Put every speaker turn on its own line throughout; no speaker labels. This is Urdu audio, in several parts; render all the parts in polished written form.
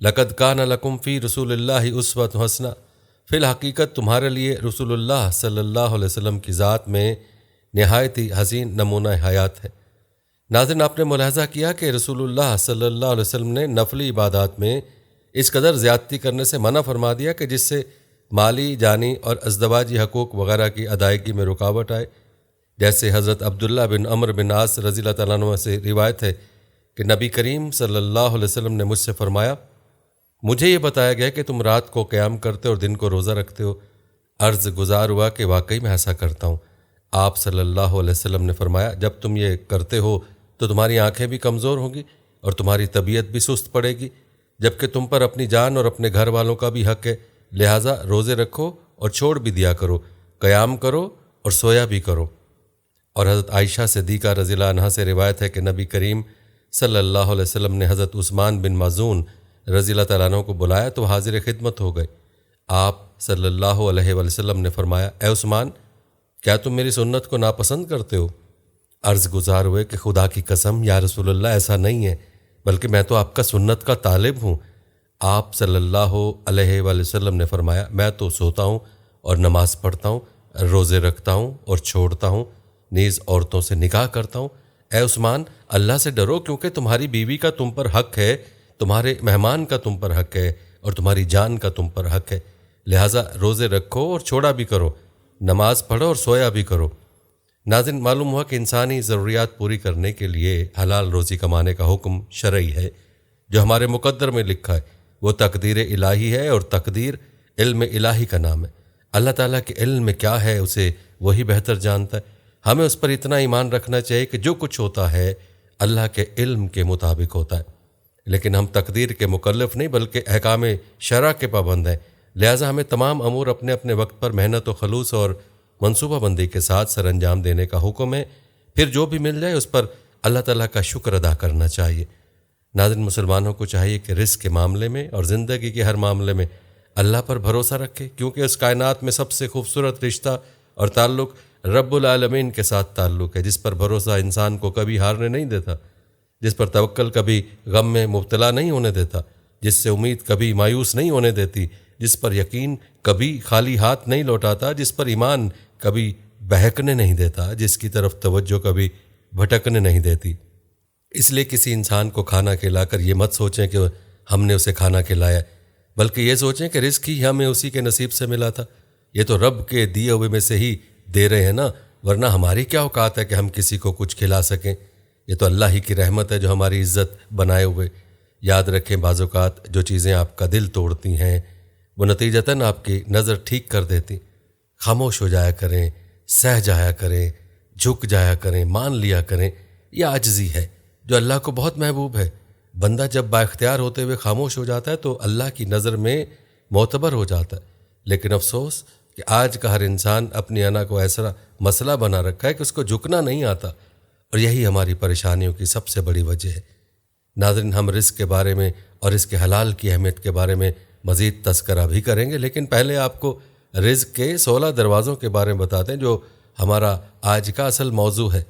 لقد کان لکم فی رسول اللہ اسوۃ حسنہ، فی الحقیقت تمہارے لیے رسول اللہ صلی اللہ علیہ وسلم کی ذات میں نہایت ہی حسین نمونہ حیات ہے۔ ناظرین، آپ نے ملاحظہ کیا کہ رسول اللہ صلی اللہ علیہ وسلم نے نفلی عبادات میں اس قدر زیادتی کرنے سے منع فرما دیا کہ جس سے مالی، جانی اور ازدواجی حقوق وغیرہ کی ادائیگی میں رکاوٹ آئے۔ جیسے حضرت عبداللہ بن عمرو بن عاص رضی اللہ تعالیٰ عنہ سے روایت ہے کہ نبی کریم صلی اللہ علیہ وسلم نے مجھ سے فرمایا، مجھے یہ بتایا گیا کہ تم رات کو قیام کرتے اور دن کو روزہ رکھتے ہو۔ عرض گزار ہوا کہ واقعی میں ایسا کرتا ہوں۔ آپ صلی اللہ علیہ وسلم نے فرمایا، جب تم یہ کرتے ہو تو تمہاری آنکھیں بھی کمزور ہوں گی اور تمہاری طبیعت بھی سست پڑے گی، جبکہ تم پر اپنی جان اور اپنے گھر والوں کا بھی حق ہے، لہٰذا روزے رکھو اور چھوڑ بھی دیا کرو، قیام کرو اور سویا بھی کرو۔ اور حضرت عائشہ صدیقہ رضی اللہ عنہا سے روایت ہے کہ نبی کریم صلی اللہ علیہ وسلم نے حضرت عثمان بن مظعون رضی اللہ تعالیٰ عنہ کو بلایا تو حاضر خدمت ہو گئے۔ آپ صلی اللہ علیہ وسلم نے فرمایا، اے عثمان، کیا تم میری سنت کو ناپسند کرتے ہو؟ عرض گزار ہوئے کہ خدا کی قسم یا رسول اللہ، ایسا نہیں ہے، بلکہ میں تو آپ کا سنت کا طالب ہوں۔ آپ صلی اللہ علیہ وسلم نے فرمایا، میں تو سوتا ہوں اور نماز پڑھتا ہوں، روزے رکھتا ہوں اور چھوڑتا ہوں، نیز عورتوں سے نکاح کرتا ہوں۔ اے عثمان، اللہ سے ڈرو، کیونکہ تمہاری بیوی کا تم پر حق ہے، تمہارے مہمان کا تم پر حق ہے اور تمہاری جان کا تم پر حق ہے، لہٰذا روزے رکھو اور چھوڑا بھی کرو، نماز پڑھو اور سویا بھی کرو۔ ناظرین، معلوم ہوا کہ انسانی ضروریات پوری کرنے کے لیے حلال روزی کمانے کا حکم شرعی ہے جو ہمارے مقدر میں لکھا ہے، وہ تقدیر الہی ہے، اور تقدیر علم الہی کا نام ہے۔ اللہ تعالیٰ کے علم میں کیا ہے اسے وہی بہتر جانتا ہے۔ ہمیں اس پر اتنا ایمان رکھنا چاہیے کہ جو کچھ ہوتا ہے اللہ کے علم کے مطابق ہوتا ہے، لیکن ہم تقدیر کے مکلف نہیں بلکہ احکام شرع کے پابند ہیں، لہٰذا ہمیں تمام امور اپنے اپنے وقت پر محنت و خلوص اور منصوبہ بندی کے ساتھ سر انجام دینے کا حکم ہے۔ پھر جو بھی مل جائے اس پر اللہ تعالیٰ کا شکر ادا کرنا چاہیے۔ ناظرین، مسلمانوں کو چاہیے کہ رزق کے معاملے میں اور زندگی کے ہر معاملے میں اللہ پر بھروسہ رکھے، کیونکہ اس کائنات میں سب سے خوبصورت رشتہ اور تعلق رب العالمین کے ساتھ تعلق ہے، جس پر بھروسہ انسان کو کبھی ہارنے نہیں دیتا، جس پر توکل کبھی غم میں مبتلا نہیں ہونے دیتا، جس سے امید کبھی مایوس نہیں ہونے دیتی، جس پر یقین کبھی خالی ہاتھ نہیں لوٹاتا، جس پر ایمان کبھی بہکنے نہیں دیتا، جس کی طرف توجہ کبھی بھٹکنے نہیں دیتی۔ اس لیے کسی انسان کو کھانا کھلا کر یہ مت سوچیں کہ ہم نے اسے کھانا کھلایا، بلکہ یہ سوچیں کہ رزق ہی ہمیں اسی کے نصیب سے ملا تھا، یہ تو رب کے دیے ہوئے میں سے ہی دے رہے ہیں نا، ورنہ ہماری کیا اوقات ہے کہ ہم کسی کو کچھ کھلا سکیں؟ یہ تو اللہ ہی کی رحمت ہے جو ہماری عزت بنائے ہوئے۔ یاد رکھیں، بعض اوقات جو چیزیں آپ کا دل توڑتی ہیں وہ نتیجتاً آپ کی نظر ٹھیک کر دیتی۔ خاموش ہو جایا کریں، سہ جایا کریں، جھک جایا کریں، مان لیا کریں، یہ عاجزی ہے جو اللہ کو بہت محبوب ہے۔ بندہ جب با اختیار ہوتے ہوئے خاموش ہو جاتا ہے تو اللہ کی نظر میں معتبر ہو جاتا ہے، لیکن افسوس کہ آج کا ہر انسان اپنی انا کو ایسا مسئلہ بنا رکھا ہے کہ اس کو جھکنا نہیں آتا، اور یہی ہماری پریشانیوں کی سب سے بڑی وجہ ہے۔ ناظرین، ہم رزق کے بارے میں اور اس کے حلال کی اہمیت کے بارے میں مزید تذکرہ بھی کریں گے، لیکن پہلے آپ کو رزق کے 16 دروازوں کے بارے میں بتاتے ہیں جو ہمارا آج کا اصل موضوع ہے۔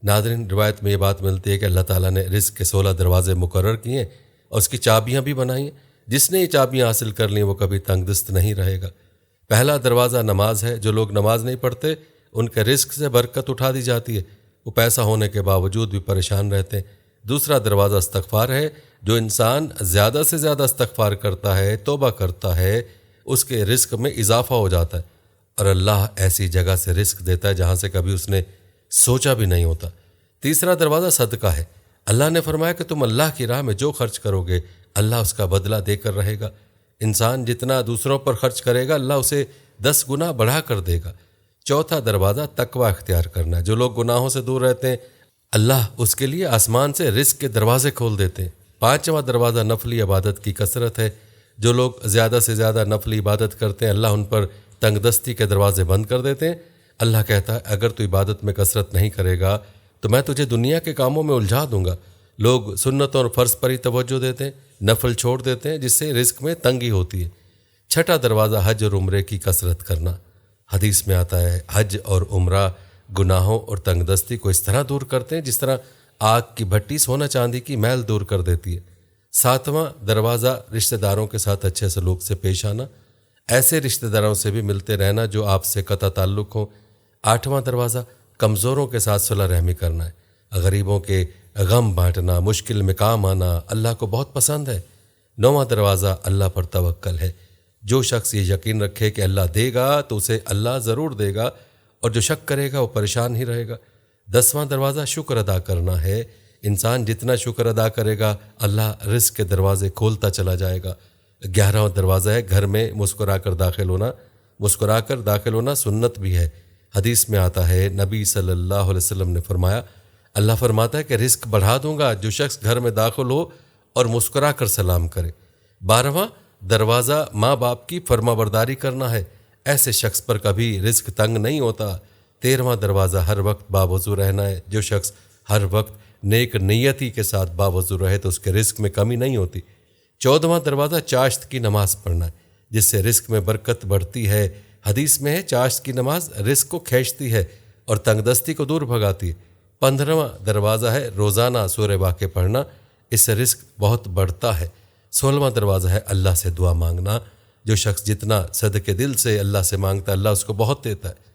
ناظرین، روایت میں یہ بات ملتی ہے کہ اللہ تعالیٰ نے رزق کے 16 دروازے مقرر کیے ہیں اور اس کی چابیاں بھی بنائی ہیں۔ جس نے یہ چابیاں حاصل کر لیں وہ کبھی تنگ دست نہیں رہے گا۔ پہلا دروازہ نماز ہے۔ جو لوگ نماز نہیں پڑھتے ان کے رزق سے برکت اٹھا دی جاتی ہے، وہ پیسہ ہونے کے باوجود بھی پریشان رہتے ہیں۔ دوسرا دروازہ استغفار ہے۔ جو انسان زیادہ سے زیادہ استغفار کرتا ہے، توبہ کرتا ہے، اس کے رزق میں اضافہ ہو جاتا ہے، اور اللہ ایسی جگہ سے رزق دیتا ہے جہاں سے کبھی اس نے سوچا بھی نہیں ہوتا۔ تیسرا دروازہ صدقہ ہے۔ اللہ نے فرمایا کہ تم اللہ کی راہ میں جو خرچ کرو گے اللہ اس کا بدلہ دے کر رہے گا۔ انسان جتنا دوسروں پر خرچ کرے گا اللہ اسے 10 گنا بڑھا کر دے گا۔ چوتھا دروازہ تقوی اختیار کرنا ہے۔ جو لوگ گناہوں سے دور رہتے ہیں اللہ اس کے لیے آسمان سے رزق کے دروازے کھول دیتے ہیں۔ پانچواں دروازہ نفلی عبادت کی کثرت ہے۔ جو لوگ زیادہ سے زیادہ نفلی عبادت کرتے ہیں اللہ ان پر تنگ دستی کے دروازے بند کر دیتے ہیں۔ اللہ کہتا ہے اگر تو عبادت میں کثرت نہیں کرے گا تو میں تجھے دنیا کے کاموں میں الجھا دوں گا۔ لوگ سنتوں اور فرض پر ہی توجہ دیتے ہیں، نفل چھوڑ دیتے ہیں، جس سے رزق میں تنگی ہوتی ہے۔ چھٹا دروازہ حج اور عمرے کی کثرت کرنا۔ حدیث میں آتا ہے حج اور عمرہ گناہوں اور تنگ دستی کو اس طرح دور کرتے ہیں جس طرح آگ کی بھٹی سونا چاندی کی میل دور کر دیتی ہے۔ 7واں دروازہ رشتہ داروں کے ساتھ اچھے سلوک سے پیش آنا، ایسے رشتہ داروں سے بھی ملتے رہنا جو آپ سے قطع تعلق ہوں۔ 8واں دروازہ کمزوروں کے ساتھ صلح رحمی کرنا ہے، غریبوں کے غم بانٹنا، مشکل میں کام آنا اللہ کو بہت پسند ہے۔ 9واں دروازہ اللہ پر توکل ہے، جو شخص یہ یقین رکھے کہ اللہ دے گا تو اسے اللہ ضرور دے گا، اور جو شک کرے گا وہ پریشان ہی رہے گا۔ 10واں دروازہ شکر ادا کرنا ہے، انسان جتنا شکر ادا کرے گا اللہ رزق کے دروازے کھولتا چلا جائے گا۔ 11واں دروازہ ہے گھر میں مسکرا کر داخل ہونا، مسکرا کر داخل ہونا سنت بھی ہے۔ حدیث میں آتا ہے نبی صلی اللہ علیہ وسلم نے فرمایا، اللہ فرماتا ہے کہ رزق بڑھا دوں گا جو شخص گھر میں داخل ہو اور مسکرا کر سلام کرے۔ 12واں دروازہ ماں باپ کی فرما برداری کرنا ہے، ایسے شخص پر کبھی رزق تنگ نہیں ہوتا۔ 13واں دروازہ ہر وقت باوضو رہنا ہے، جو شخص ہر وقت نیک نیتی کے ساتھ باوضو رہے تو اس کے رزق میں کمی نہیں ہوتی۔ 14واں دروازہ چاشت کی نماز پڑھنا ہے، جس سے رزق میں برکت بڑھتی ہے۔ حدیث میں ہے چاشت کی نماز رزق کو کھینچتی ہے اور تنگ دستی کو دور بھگاتی ہے۔ 15واں دروازہ ہے روزانہ سورہ واقعہ پڑھنا، اس سے رزق بہت بڑھتا ہے۔ 16واں دروازہ ہے اللہ سے دعا مانگنا، جو شخص جتنا صدقے دل سے اللہ سے مانگتا ہے اللہ اس کو بہت دیتا ہے۔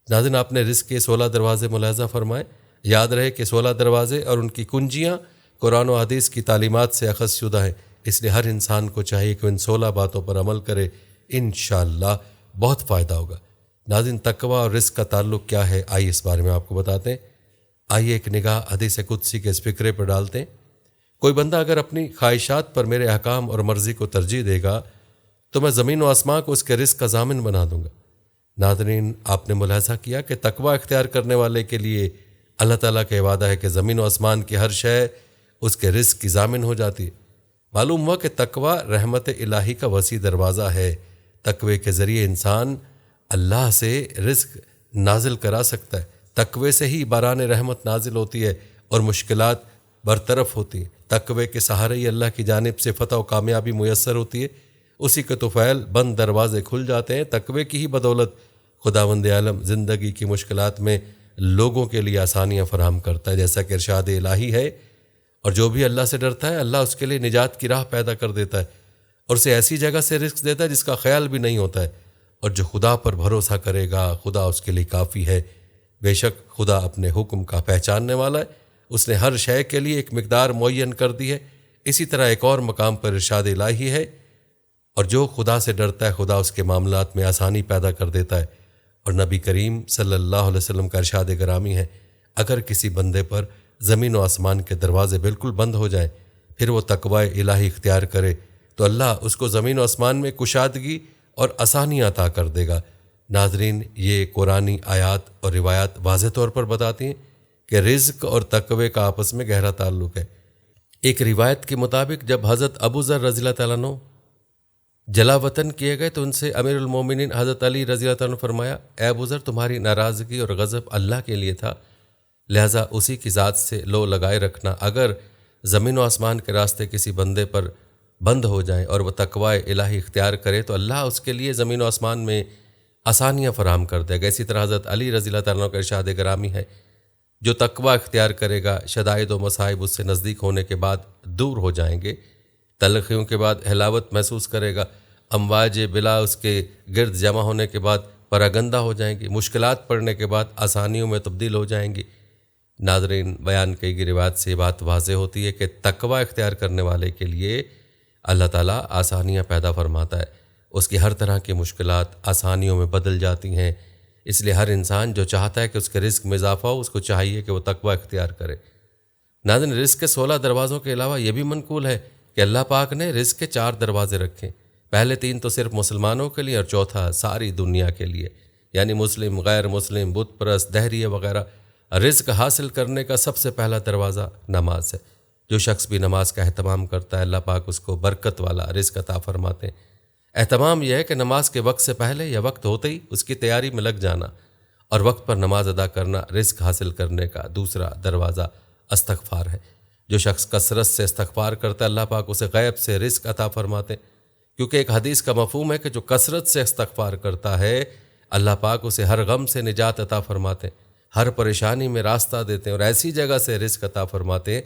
ناظرین، آپ نے رزق کے 16 دروازے ملاحظہ فرمائے۔ یاد رہے کہ 16 دروازے اور ان کی کنجیاں قرآن و حدیث کی تعلیمات سے اخذ شدہ ہیں، اس لیے ہر انسان کو چاہیے کہ ان 16 باتوں پر عمل کرے، انشاءاللہ بہت فائدہ ہوگا۔ ناظرین، تقوی اور رزق کا تعلق کیا ہے، آئیے اس بارے میں آپ کو بتاتے ہیں۔ آئیے ایک نگاہ حدیث قدسی کے اس فقرے پر ڈالتے ہیں۔ کوئی بندہ اگر اپنی خواہشات پر میرے احکام اور مرضی کو ترجیح دے گا تو میں زمین و آسمان کو اس کے رزق کا ضامن بنا دوں گا۔ ناظرین، آپ نے ملاحظہ کیا کہ تقوی اختیار کرنے والے کے لیے اللہ تعالیٰ کا وعدہ ہے کہ زمین و آسمان کی ہر شے اس کے رزق کی ضامن ہو جاتی ہے۔ معلوم ہوا کہ تقوی رحمت الہی کا وسیع دروازہ ہے۔ تقوی کے ذریعے انسان اللہ سے رزق نازل کرا سکتا ہے۔ تقوی سے ہی باران رحمت نازل ہوتی ہے اور مشکلات برطرف ہوتی ہیں۔ تقوی کے سہارے ہی اللہ کی جانب سے فتح و کامیابی میسر ہوتی ہے، اسی کے طفیل بند دروازے کھل جاتے ہیں۔ تقوی کی ہی بدولت خداوند عالم زندگی کی مشکلات میں لوگوں کے لیے آسانیاں فراہم کرتا ہے، جیسا کہ ارشاد الہی ہے، اور جو بھی اللہ سے ڈرتا ہے اللہ اس کے لیے نجات کی راہ پیدا کر دیتا ہے اور اسے ایسی جگہ سے رزق دیتا ہے جس کا خیال بھی نہیں ہوتا ہے۔ اور جو خدا پر بھروسہ کرے گا خدا اس کے لیے کافی ہے۔ بے شک خدا اپنے حکم کا پہچاننے والا ہے، اس نے ہر شے کے لیے ایک مقدار معین کر دی ہے۔ اسی طرح ایک اور مقام پر ارشاد الہی ہے، اور جو خدا سے ڈرتا ہے خدا اس کے معاملات میں آسانی پیدا کر دیتا ہے۔ اور نبی کریم صلی اللہ علیہ وسلم کا ارشاد گرامی ہے، اگر کسی بندے پر زمین و آسمان کے دروازے بالکل بند ہو جائیں پھر وہ تقوی الہی اختیار کرے تو اللہ اس کو زمین و آسمان میں کشادگی اور آسانی عطا کر دے گا۔ ناظرین، یہ قرآنی آیات اور روایات واضح طور پر بتاتی ہیں کہ رزق اور تقوی کا آپس میں گہرا تعلق ہے۔ ایک روایت کے مطابق جب حضرت ابو ذر رضی اللہ تعالیٰ عنہ جلا وطن کیے گئے تو ان سے امیر المومنین حضرت علی رضی اللہ تعالیٰ عنہ فرمایا، اے ابو ذر، تمہاری ناراضگی اور غضب اللہ کے لیے تھا، لہٰذا اسی کی ذات سے لو لگائے رکھنا۔ اگر زمین و آسمان کے راستے کسی بندے پر بند ہو جائیں اور وہ تقوی الہی اختیار کرے تو اللہ اس کے لیے زمین و آسمان میں آسانیاں فراہم کر دے گا۔ اسی طرح حضرت علی رضی اللہ تعالیٰ عنہ کا ارشاد گرامی ہے، جو تقوی اختیار کرے گا شدائد و مصائب اس سے نزدیک ہونے کے بعد دور ہو جائیں گے، تلخیوں کے بعد حلاوت محسوس کرے گا، امواج بلا اس کے گرد جمع ہونے کے بعد پراگندہ ہو جائیں گی، مشکلات پڑنے کے بعد آسانیوں میں تبدیل ہو جائیں گی۔ ناظرین، بیان کی گئی روایت سے یہ بات واضح ہوتی ہے کہ تقوی اختیار کرنے والے کے لیے اللہ تعالیٰ آسانیاں پیدا فرماتا ہے، اس کی ہر طرح کی مشکلات آسانیوں میں بدل جاتی ہیں۔ اس لیے ہر انسان جو چاہتا ہے کہ اس کے رزق میں اضافہ ہو اس کو چاہیے کہ وہ تقوی اختیار کرے۔ ناظرین، رزق کے 16 دروازوں کے علاوہ یہ بھی منقول ہے کہ اللہ پاک نے رزق کے 4 دروازے رکھے۔ پہلے 3 تو صرف مسلمانوں کے لیے اور چوتھا ساری دنیا کے لیے، یعنی مسلم، غیر مسلم، بت پرست، دہریہ وغیرہ۔ رزق حاصل کرنے کا سب سے پہلا دروازہ نماز ہے۔ جو شخص بھی نماز کا اہتمام کرتا ہے اللہ پاک اس کو برکت والا رزق عطا فرماتے ہیں۔ اہتمام یہ ہے کہ نماز کے وقت سے پہلے یا وقت ہوتے ہی اس کی تیاری میں لگ جانا اور وقت پر نماز ادا کرنا رزق حاصل کرنے کا دوسرا دروازہ استغفار ہے۔ جو شخص کثرت سے استغفار کرتا ہے اللہ پاک اسے غیب سے رزق عطا فرماتے ہیں، کیونکہ ایک حدیث کا مفہوم ہے کہ جو کثرت سے استغفار کرتا ہے اللہ پاک اسے ہر غم سے نجات عطا فرماتے ہیں، ہر پریشانی میں راستہ دیتے ہیں اور ایسی جگہ سے رزق عطا فرماتے ہیں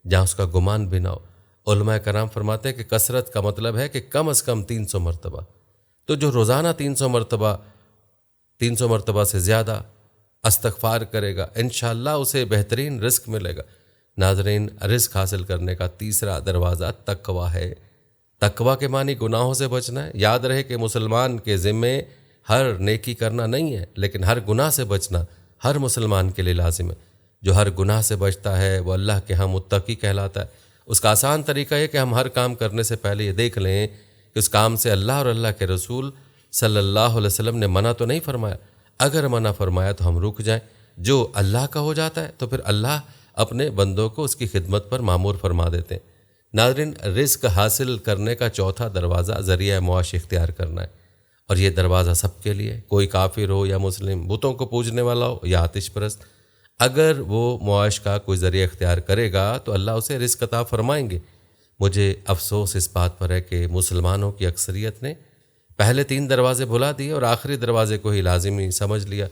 جہاں اس کا گمان بھی نہ ہو۔ علماء کرام فرماتے ہیں کہ کثرت کا مطلب ہے کہ کم از کم 300 مرتبہ، تو جو روزانہ 300 مرتبہ سے زیادہ استغفار کرے گا انشاءاللہ اسے بہترین رزق ملے گا۔ ناظرین، رزق حاصل کرنے کا تیسرا دروازہ تقویٰ ہے۔ تقویٰ کے معنی گناہوں سے بچنا ہے۔ یاد رہے کہ مسلمان کے ذمے ہر نیکی کرنا نہیں ہے، لیکن ہر گناہ سے بچنا ہر مسلمان کے لیے لازم ہے۔ جو ہر گناہ سے بچتا ہے وہ اللہ کے ہاں متقی کہلاتا ہے۔ اس کا آسان طریقہ یہ کہ ہم ہر کام کرنے سے پہلے یہ دیکھ لیں کہ اس کام سے اللہ اور اللہ کے رسول صلی اللہ علیہ وسلم نے منع تو نہیں فرمایا۔ اگر منع فرمایا تو ہم رک جائیں۔ جو اللہ کا ہو جاتا ہے تو پھر اللہ اپنے بندوں کو اس کی خدمت پر مامور فرما دیتے ہیں۔ ناظرین، رزق حاصل کرنے کا چوتھا دروازہ ذریعہ معاش اختیار کرنا ہے، اور یہ دروازہ سب کے لیے، کوئی کافر ہو یا مسلم، بتوں کو پوجنے والا ہو یا آتش پرست، اگر وہ معاش کا کوئی ذریعہ اختیار کرے گا تو اللہ اسے رزق عطا فرمائیں گے۔ مجھے افسوس اس بات پر ہے کہ مسلمانوں کی اکثریت نے پہلے 3 دروازے بھلا دیے اور آخری دروازے کو ہی لازمی سمجھ لیا،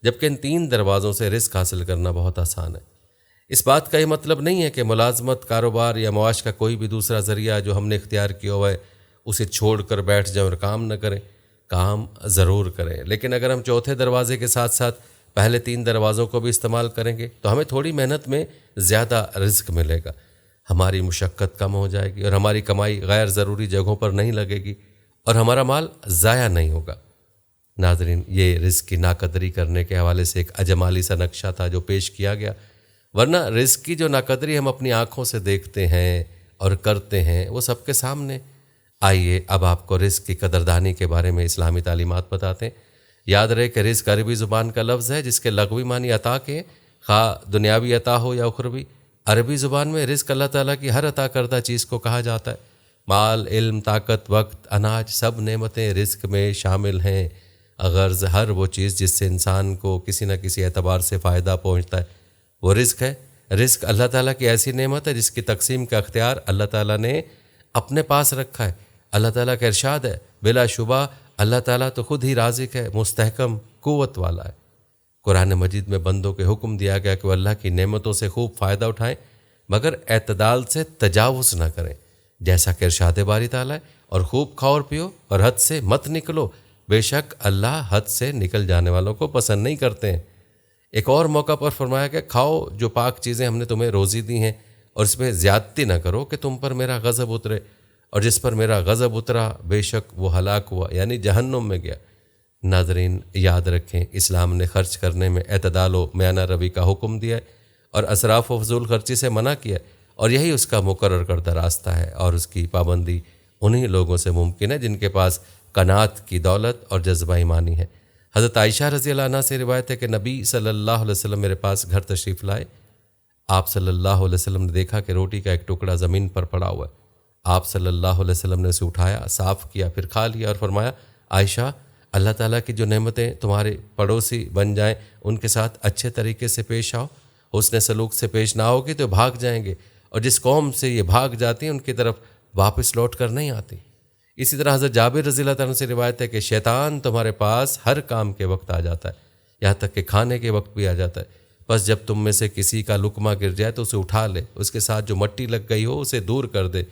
جبکہ ان 3 دروازوں سے رزق حاصل کرنا بہت آسان ہے۔ اس بات کا یہ مطلب نہیں ہے کہ ملازمت، کاروبار یا معاش کا کوئی بھی دوسرا ذریعہ جو ہم نے اختیار کیا ہوا ہے اسے چھوڑ کر بیٹھ جائیں اور کام نہ کریں۔ کام ضرور کریں، لیکن اگر ہم چوتھے دروازے کے ساتھ ساتھ پہلے 3 دروازوں کو بھی استعمال کریں گے تو ہمیں تھوڑی محنت میں زیادہ رزق ملے گا، ہماری مشقت کم ہو جائے گی اور ہماری کمائی غیر ضروری جگہوں پر نہیں لگے گی اور ہمارا مال ضائع نہیں ہوگا۔ ناظرین، یہ رزق کی ناقدری کرنے کے حوالے سے ایک اجمالی سا نقشہ تھا جو پیش کیا گیا، ورنہ رزق کی جو ناقدری ہم اپنی آنکھوں سے دیکھتے ہیں اور کرتے ہیں وہ سب کے سامنے۔ آئیے اب آپ کو رزق کی قدردانی کے بارے میں اسلامی تعلیمات بتاتے ہیں۔ یاد رہے کہ رزق عربی زبان کا لفظ ہے جس کے لغوی معنی عطا کے، خواہ دنیاوی عطا ہو یا اخروی۔ عربی زبان میں رزق اللہ تعالیٰ کی ہر عطا کردہ چیز کو کہا جاتا ہے۔ مال، علم، طاقت، وقت، اناج، سب نعمتیں رزق میں شامل ہیں۔ غرض ہر وہ چیز جس سے انسان کو کسی نہ کسی اعتبار سے فائدہ پہنچتا ہے وہ رزق ہے۔ رزق اللہ تعالیٰ کی ایسی نعمت ہے جس کی تقسیم کا اختیار اللہ تعالیٰ نے اپنے پاس رکھا ہے۔ اللہ تعالیٰ کا ارشاد ہے، بلا شبہ اللہ تعالیٰ تو خود ہی رازق ہے، مستحکم قوت والا ہے۔ قرآن مجید میں بندوں کے حکم دیا گیا کہ وہ اللہ کی نعمتوں سے خوب فائدہ اٹھائیں، مگر اعتدال سے تجاوز نہ کریں، جیسا کہ ارشاد باری تعالیٰ ہے، اور خوب کھاؤ اور پیو اور حد سے مت نکلو، بے شک اللہ حد سے نکل جانے والوں کو پسند نہیں کرتے ہیں۔ ایک اور موقع پر فرمایا کہ کھاؤ جو پاک چیزیں ہم نے تمہیں روزی دی ہیں، اور اس میں زیادتی نہ کرو کہ تم پر میرا غضب اترے، اور جس پر میرا غضب اترا بے شک وہ ہلاک ہوا، یعنی جہنم میں گیا۔ ناظرین، یاد رکھیں، اسلام نے خرچ کرنے میں اعتدال و میانہ روی کا حکم دیا ہے اور اسراف و فضول خرچی سے منع کیا ہے، اور یہی اس کا مقرر کردہ راستہ ہے، اور اس کی پابندی انہی لوگوں سے ممکن ہے جن کے پاس قناعت کی دولت اور جذبہ ایمانی ہے۔ حضرت عائشہ رضی اللہ عنہ سے روایت ہے کہ نبی صلی اللہ علیہ وسلم میرے پاس گھر تشریف لائے۔ آپ صلی اللہ علیہ وسلم نے دیکھا کہ روٹی کا ایک ٹکڑا زمین پر پڑا ہوا ہے۔ آپ صلی اللہ علیہ وسلم نے اسے اٹھایا، صاف کیا، پھر کھا لیا اور فرمایا، عائشہ، اللہ تعالیٰ کی جو نعمتیں تمہارے پڑوسی بن جائیں ان کے ساتھ اچھے طریقے سے پیش آؤ، حسن سلوک سے پیش نہ ہوگی تو بھاگ جائیں گے، اور جس قوم سے یہ بھاگ جاتی ہیں ان کی طرف واپس لوٹ کر نہیں آتی۔ اسی طرح حضرت جابر رضی اللہ عنہ سے روایت ہے کہ شیطان تمہارے پاس ہر کام کے وقت آ جاتا ہے، یہاں تک کہ کھانے کے وقت بھی آ جاتا ہے، بس جب تم میں سے کسی کا لقمہ گر جائے تو اسے اٹھا لے، اس کے ساتھ جو مٹی لگ گئی ہو اسے دور کر دے،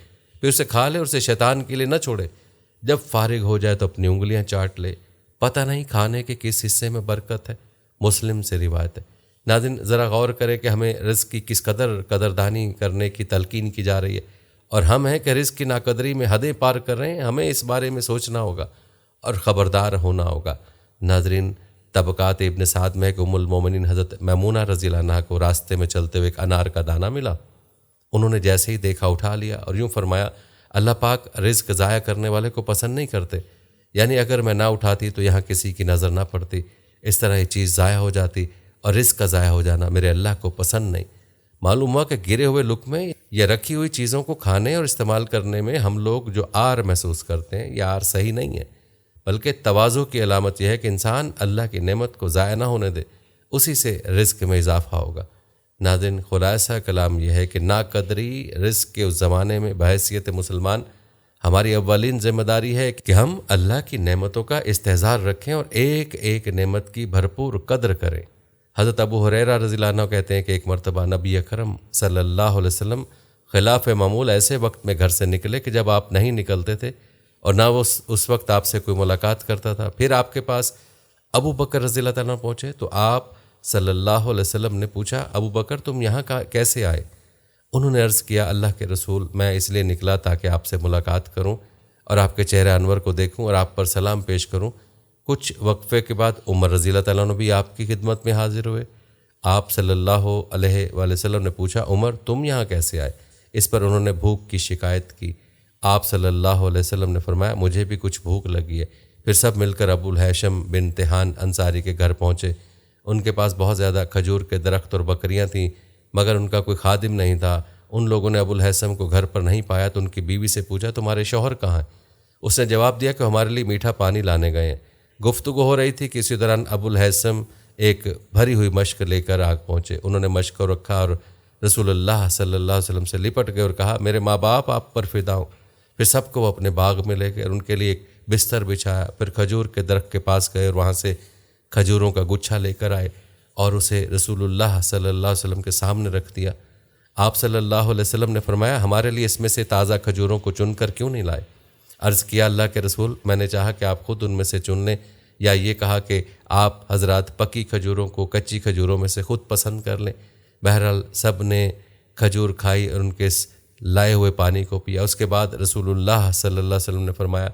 پھر اسے کھا لے اور اسے شیطان کے لیے نہ چھوڑے، جب فارغ ہو جائے تو اپنی انگلیاں چاٹ لے، پتہ نہیں کھانے کے کس حصے میں برکت ہے۔ مسلم سے روایت ہے۔ ناظرین، ذرا غور کریں کہ ہمیں رزق کی کس قدردانی کرنے کی تلقین کی جا رہی ہے، اور ہم ہیں کہ رزق کی ناقدری میں حدیں پار کر رہے ہیں۔ ہمیں اس بارے میں سوچنا ہوگا اور خبردار ہونا ہوگا۔ ناظرین، طبقات ابن سعد میں کہ ام المومنین حضرت میمونہ رضی اللہ عنہا کو راستے میں چلتے ہوئے ایک انار کا دانہ ملا۔ انہوں نے جیسے ہی دیکھا اٹھا لیا اور یوں فرمایا، اللہ پاک رزق ضائع کرنے والے کو پسند نہیں کرتے، یعنی اگر میں نہ اٹھاتی تو یہاں کسی کی نظر نہ پڑتی، اس طرح یہ چیز ضائع ہو جاتی، اور رزق کا ضائع ہو جانا میرے اللہ کو پسند نہیں۔ معلوم ہوا کہ گرے ہوئے لقمے یا رکھی ہوئی چیزوں کو کھانے اور استعمال کرنے میں ہم لوگ جو آر محسوس کرتے ہیں یہ آر صحیح نہیں ہے، بلکہ تواضع کی علامت یہ ہے کہ انسان اللہ کی نعمت کو ضائع نہ ہونے دے، اسی سے رزق میں اضافہ ہوگا۔ ناظرین، خلاصہ کلام یہ ہے کہ ناقدری رزق کے اس زمانے میں بحیثیت مسلمان ہماری اولین ذمہ داری ہے کہ ہم اللہ کی نعمتوں کا استحضار رکھیں اور ایک ایک نعمت کی بھرپور قدر کریں۔ حضرت ابو ہریرہ رضی اللہ عنہ کہتے ہیں کہ ایک مرتبہ نبی اکرم صلی اللہ علیہ وسلم خلاف معمول ایسے وقت میں گھر سے نکلے کہ جب آپ نہیں نکلتے تھے اور نہ وہ اس وقت آپ سے کوئی ملاقات کرتا تھا۔ پھر آپ کے پاس ابو بکر رضی اللہ تعالیٰ پہنچے تو آپ صلی اللہ علیہ وسلم نے پوچھا، ابو بکر تم یہاں کیسے آئے؟ انہوں نے عرض کیا، اللہ کے رسول میں اس لیے نکلا تاکہ آپ سے ملاقات کروں اور آپ کے چہرہ انور کو دیکھوں اور آپ پر سلام پیش کروں۔ کچھ وقفے کے بعد عمر رضی اللہ تعالیٰ عنہ بھی آپ کی خدمت میں حاضر ہوئے۔ آپ صلی اللہ علیہ وآلہ وسلم نے پوچھا، عمر تم یہاں کیسے آئے؟ اس پر انہوں نے بھوک کی شکایت کی۔ آپ صلی اللہ علیہ وسلم نے فرمایا، مجھے بھی کچھ بھوک لگی ہے۔ پھر سب مل کر ابو الہیثم بن تہان انصاری کے گھر پہنچے۔ ان کے پاس بہت زیادہ کھجور کے درخت اور بکریاں تھیں، مگر ان کا کوئی خادم نہیں تھا۔ ان لوگوں نے ابو الہیثم کو گھر پر نہیں پایا تو ان کی بیوی سے پوچھا، تمہارے شوہر کہاں ہیں؟ اس نے جواب دیا کہ ہمارے لیے میٹھا پانی لانے گئے ہیں۔ گفتگو ہو رہی تھی کہ اسی دوران ابو الہیثم ایک بھری ہوئی مشک لے کر آگ پہنچے۔ انہوں نے مشک کو رکھا اور رسول اللہ صلی اللہ علیہ وسلم سے لپٹ گئے اور کہا، میرے ماں باپ آپ پر فدا ہوں۔ پھر سب کو وہ اپنے باغ میں لے گئے اور ان کے لیے ایک بستر بچھایا۔ پھر کھجور کے درخت کے پاس گئے اور وہاں سے کھجوروں کا گچھا لے کر آئے اور اسے رسول اللہ صلی اللہ علیہ وسلم کے سامنے رکھ دیا۔ آپ صلی اللہ علیہ وسلم نے فرمایا، ہمارے لیے اس میں سے تازہ کھجوروں کو چن کر کیوں نہیں لائے؟ عرض کیا، اللہ کے رسول میں نے چاہا کہ آپ خود ان میں سے چن لیں، یا یہ کہا کہ آپ حضرات پکی کھجوروں کو کچی کھجوروں میں سے خود پسند کر لیں۔ بہرحال سب نے کھجور کھائی اور ان کے لائے ہوئے پانی کو پیا۔ اس کے بعد رسول اللہ صلی اللہ علیہ وسلم نے فرمایا،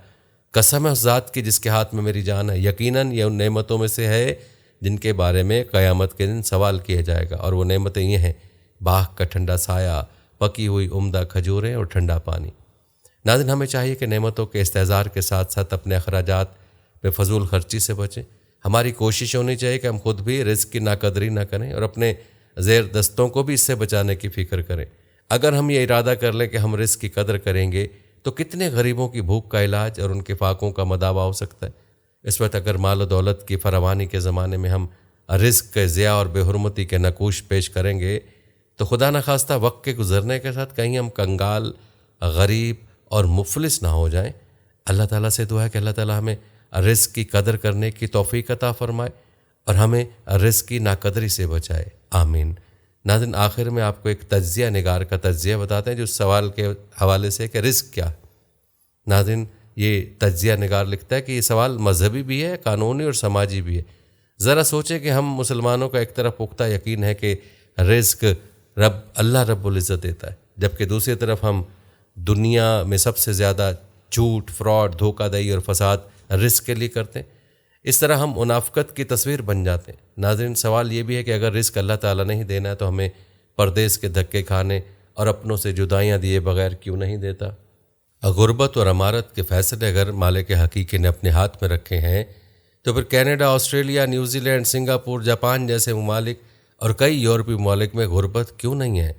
قسم ہے اس ذات کی جس کے ہاتھ میں میری جان ہے، یقیناً یہ ان نعمتوں میں سے ہے جن کے بارے میں قیامت کے دن سوال کیا جائے گا، اور وہ نعمتیں یہ ہیں، باغ کا ٹھنڈا سایہ، پکی ہوئی عمدہ کھجوریں اور ٹھنڈا پانی۔ ناظرین، ہمیں چاہیے کہ نعمتوں کے استحضار کے ساتھ ساتھ اپنے اخراجات پہ فضول خرچی سے بچیں۔ ہماری کوشش ہونی چاہیے کہ ہم خود بھی رزق کی ناقدری نہ کریں اور اپنے زیر دستوں کو بھی اس سے بچانے کی فکر کریں۔ اگر ہم یہ ارادہ کر لیں کہ ہم رزق کی قدر کریں گے تو کتنے غریبوں کی بھوک کا علاج اور ان کے فاقوں کا مداوع ہو سکتا ہے۔ اس وقت اگر مال و دولت کی فراوانی کے زمانے میں ہم رزق کے ضیاع اور بے حرمتی کے نقوش پیش کریں گے تو خدا نخواستہ وقت کے گزرنے کے ساتھ کہیں ہم کنگال، غریب اور مفلس نہ ہو جائیں۔ اللہ تعالیٰ سے دعا ہے کہ اللہ تعالیٰ ہمیں رزق کی قدر کرنے کی توفیق عطا فرمائے اور ہمیں رزق کی ناقدری سے بچائے، آمین۔ ناظرین، آخر میں آپ کو ایک تجزیہ نگار کا تجزیہ بتاتے ہیں جو اس سوال کے حوالے سے کہ رزق کیا ہے۔ ناظرین، یہ تجزیہ نگار لکھتا ہے کہ یہ سوال مذہبی بھی ہے، قانونی اور سماجی بھی ہے۔ ذرا سوچیں کہ ہم مسلمانوں کا ایک طرف پختہ یقین ہے کہ رزق اللہ رب العزت دیتا ہے، جبکہ دوسری طرف ہم دنیا میں سب سے زیادہ جھوٹ، فراڈ، دھوکہ دہی اور فساد رزق کے لیے کرتے ہیں۔ اس طرح ہم منافقت کی تصویر بن جاتے ہیں۔ ناظرین، سوال یہ بھی ہے کہ اگر رزق اللہ تعالیٰ نہیں دینا ہے تو ہمیں پردیس کے دھکے کھانے اور اپنوں سے جدائیاں دیے بغیر کیوں نہیں دیتا؟ غربت اور امارت کے فیصلے اگر مالک حقیقی نے اپنے ہاتھ میں رکھے ہیں تو پھر Canada, Australia, New Zealand, Singapore, Japan جیسے ممالک اور کئی یورپی ممالک میں غربت کیوں نہیں ہے؟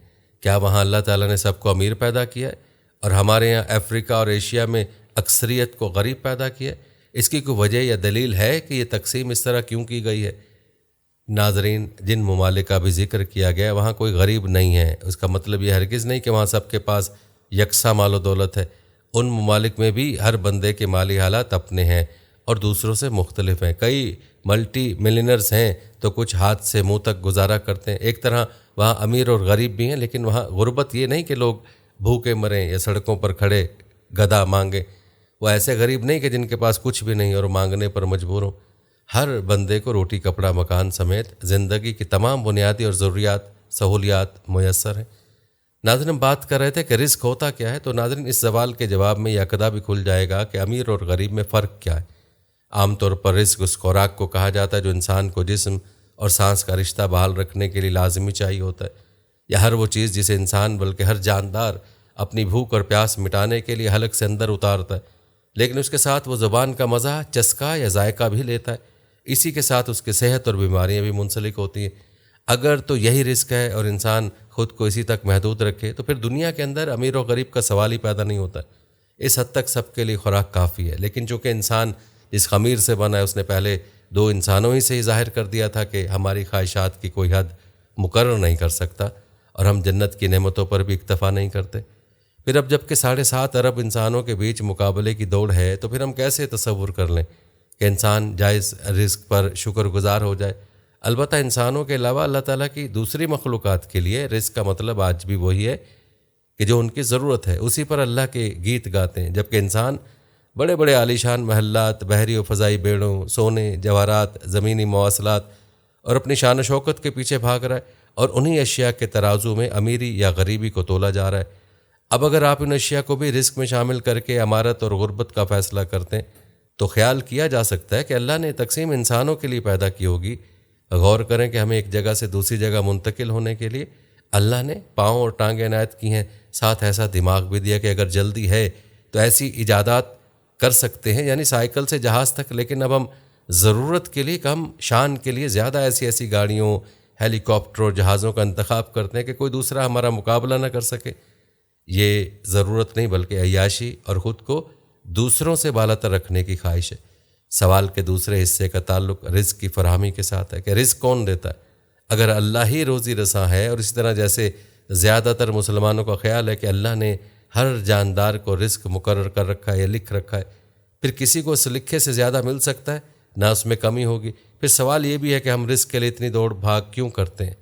کیا وہاں اللہ تعالیٰ نے سب کو امیر پیدا کیا ہے اور ہمارے یہاں افریقہ اور ایشیا میں اکثریت کو غریب پیدا کیا ہے؟ اس کی کوئی وجہ یا دلیل ہے کہ یہ تقسیم اس طرح کیوں کی گئی ہے؟ ناظرین، جن ممالک کا بھی ذکر کیا گیا وہاں کوئی غریب نہیں ہے، اس کا مطلب یہ ہرگز نہیں کہ وہاں سب کے پاس یکساں مال و دولت ہے۔ ان ممالک میں بھی ہر بندے کے مالی حالات اپنے ہیں اور دوسروں سے مختلف ہیں۔ کئی ملٹی ملینرز ہیں تو کچھ ہاتھ سے منہ تک گزارا کرتے ہیں۔ ایک طرح وہاں امیر اور غریب بھی ہیں، لیکن وہاں غربت یہ نہیں کہ لوگ بھوکے مریں یا سڑکوں پر کھڑے گدا مانگیں۔ وہ ایسے غریب نہیں کہ جن کے پاس کچھ بھی نہیں اور مانگنے پر مجبور ہوں۔ ہر بندے کو روٹی، کپڑا، مکان سمیت زندگی کی تمام بنیادی اور ضروریات، سہولیات میسر ہیں۔ ناظرین، ہم بات کر رہے تھے کہ رزق ہوتا کیا ہے، تو ناظرین اس سوال کے جواب میں یہ عقدہ بھی کھل جائے گا کہ امیر اور غریب میں فرق کیا ہے۔ عام طور پر رزق اس خوراک کو کہا جاتا ہے جو انسان کو جسم اور سانس کا رشتہ بحال رکھنے کے لیے لازمی چاہیے ہوتا ہے، یا ہر وہ چیز جسے انسان بلکہ ہر جاندار اپنی بھوک اور پیاس مٹانے کے لیے حلق سے اندر اتارتا ہے، لیکن اس کے ساتھ وہ زبان کا مزہ، چسکا یا ذائقہ بھی لیتا ہے۔ اسی کے ساتھ اس کی صحت اور بیماریاں بھی منسلک ہوتی ہیں۔ اگر تو یہی رزق ہے اور انسان خود کو اسی تک محدود رکھے تو پھر دنیا کے اندر امیر و غریب کا سوال ہی پیدا نہیں ہوتا۔ اس حد تک سب کے لیے خوراک کافی ہے، لیکن چونکہ انسان جس خمیر سے بنا ہے اس نے پہلے دو انسانوں ہی سے ہی ظاہر کر دیا تھا کہ ہماری خواہشات کی کوئی حد مقرر نہیں کر سکتا اور ہم جنت کی نعمتوں پر بھی اکتفا نہیں کرتے۔ پھر اب جب کہ 7.5 ارب انسانوں کے بیچ مقابلے کی دوڑ ہے تو پھر ہم کیسے تصور کر لیں کہ انسان جائز رزق پر شکر گزار ہو جائے؟ البتہ انسانوں کے علاوہ اللہ تعالیٰ کی دوسری مخلوقات کے لیے رزق کا مطلب آج بھی وہی ہے کہ جو ان کی ضرورت ہے اسی پر اللہ کے گیت گاتے ہیں، جبکہ انسان بڑے بڑے عالیشان محلات، بحری و فضائی بیڑوں، سونے، جواہرات، زمینی مواصلات اور اپنی شان و شوکت کے پیچھے بھاگ رہا ہے، اور انہی اشیاء کے ترازو میں امیری یا غریبی کو تولا جا رہا ہے۔ اب اگر آپ ان اشیاء کو بھی رزق میں شامل کر کے امارت اور غربت کا فیصلہ کرتے ہیں تو خیال کیا جا سکتا ہے کہ اللہ نے تقسیم انسانوں کے لیے پیدا کی ہوگی۔ غور کریں کہ ہمیں ایک جگہ سے دوسری جگہ منتقل ہونے کے لیے اللہ نے پاؤں اور ٹانگیں عنایت کی ہیں، ساتھ ایسا دماغ بھی دیا کہ اگر جلدی ہے تو ایسی ایجادات کر سکتے ہیں، یعنی سائیکل سے جہاز تک، لیکن اب ہم ضرورت کے لیے کم شان کے لیے زیادہ ایسی گاڑیوں، ہیلی کاپٹر اور جہازوں کا انتخاب کرتے ہیں کہ کوئی دوسرا ہمارا مقابلہ نہ کر سکے۔ یہ ضرورت نہیں بلکہ عیاشی اور خود کو دوسروں سے بالاتر رکھنے کی خواہش ہے۔ سوال کے دوسرے حصے کا تعلق رزق کی فراہمی کے ساتھ ہے کہ رزق کون دیتا ہے؟ اگر اللہ ہی روزی رساں ہے، اور اسی طرح جیسے زیادہ تر مسلمانوں کا خیال ہے کہ اللہ نے ہر جاندار کو رزق مقرر کر رکھا ہے یا لکھ رکھا ہے، پھر کسی کو اس لکھے سے زیادہ مل سکتا ہے، نہ اس میں کمی ہوگی۔ پھر سوال یہ بھی ہے کہ ہم رزق کے لیے اتنی دوڑ بھاگ کیوں کرتے ہیں؟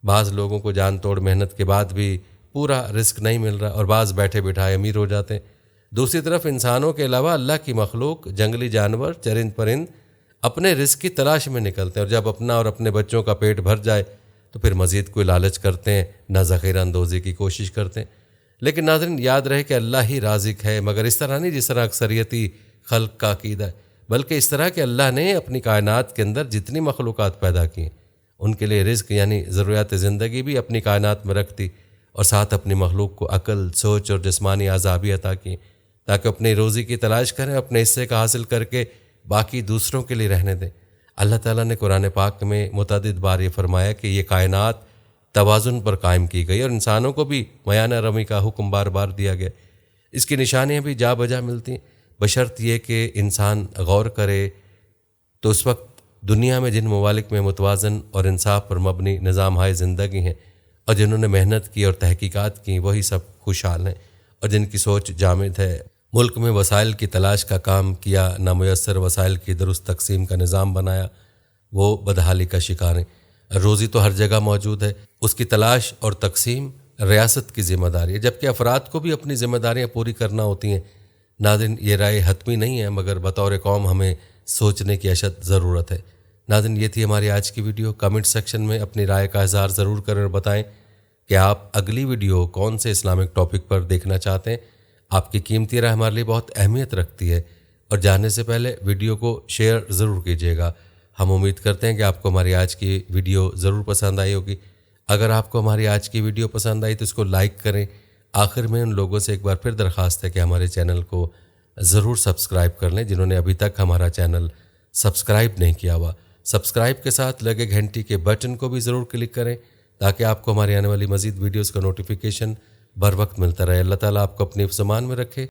بعض لوگوں کو جان توڑ محنت کے بعد بھی پورا رزق نہیں مل رہا، اور بعض بیٹھے بٹھائے امیر ہو جاتے ہیں۔ دوسری طرف انسانوں کے علاوہ اللہ کی مخلوق، جنگلی جانور، چرند پرند اپنے رزق کی تلاش میں نکلتے ہیں، اور جب اپنا اور اپنے بچوں کا پیٹ بھر جائے تو پھر مزید کوئی لالچ کرتے ہیں، نہ ذخیرہ اندوزی کی کوشش کرتے ہیں۔ لیکن ناظرین یاد رہے کہ اللہ ہی رازق ہے، مگر اس طرح نہیں جس طرح اکثریتی خلق کا عقیدہ ہے، بلکہ اس طرح کہ اللہ نے اپنی کائنات کے اندر جتنی مخلوقات پیدا کی ہیں ان کے لیے رزق یعنی ضروریات زندگی بھی اپنی کائنات میں رکھ دی، اور ساتھ اپنی مخلوق کو عقل، سوچ اور جسمانی اعضاء بھی عطا کی تاکہ اپنی روزی کی تلاش کریں، اپنے حصے کا حاصل کر کے باقی دوسروں کے لیے رہنے دیں۔ اللہ تعالیٰ نے قرآن پاک میں متعدد بار یہ فرمایا کہ یہ کائنات توازن پر قائم کی گئی، اور انسانوں کو بھی میانہ رمی کا حکم بار بار دیا گیا۔ اس کی نشانیاں بھی جا بجا ملتی ہیں، بشرط یہ کہ انسان غور کرے تو اس وقت دنیا میں جن ممالک میں متوازن اور انصاف پر مبنی نظام ہائے زندگی ہیں، اور جنہوں نے محنت کی اور تحقیقات کی، وہی سب خوشحال ہیں، اور جن کی سوچ جامد ہے، ملک میں وسائل کی تلاش کا کام کیا، نامیسر وسائل کی درست تقسیم کا نظام بنایا، وہ بدحالی کا شکار ہیں۔ روزی تو ہر جگہ موجود ہے، اس کی تلاش اور تقسیم ریاست کی ذمہ داری ہے، جبکہ افراد کو بھی اپنی ذمہ داریاں پوری کرنا ہوتی ہیں۔ ناظرین یہ رائے حتمی نہیں ہے، مگر بطور قوم ہمیں سوچنے کی اشد ضرورت ہے۔ ناظرین یہ تھی ہماری آج کی ویڈیو۔ کمنٹ سیکشن میں اپنی رائے کا اظہار ضرور کریں اور بتائیں کہ آپ اگلی ویڈیو کون سے اسلامک ٹاپک پر دیکھنا چاہتے ہیں۔ آپ کی قیمتی رائے ہمارے لیے بہت اہمیت رکھتی ہے، اور جانے سے پہلے ویڈیو کو شیئر ضرور کیجیے گا۔ ہم امید کرتے ہیں کہ آپ کو ہماری آج کی ویڈیو ضرور پسند آئی ہوگی۔ اگر آپ کو ہماری آج کی ویڈیو پسند آئی تو اس کو لائک کریں۔ آخر میں ان لوگوں سے ایک بار پھر درخواست ہے کہ ہمارے چینل کو ضرور سبسکرائب کر لیں جنہوں نے ابھی تک ہمارا چینل سبسکرائب نہیں کیا ہوا۔ سبسکرائب کے ساتھ لگے گھنٹی کے بٹن کو بھی ضرور کلک کریں تاکہ آپ کو ہماری آنے والی مزید ویڈیوز کا نوٹیفیکیشن بر وقت ملتا رہے۔ اللہ تعالیٰ آپ کو اپنی حفظ امان میں رکھے۔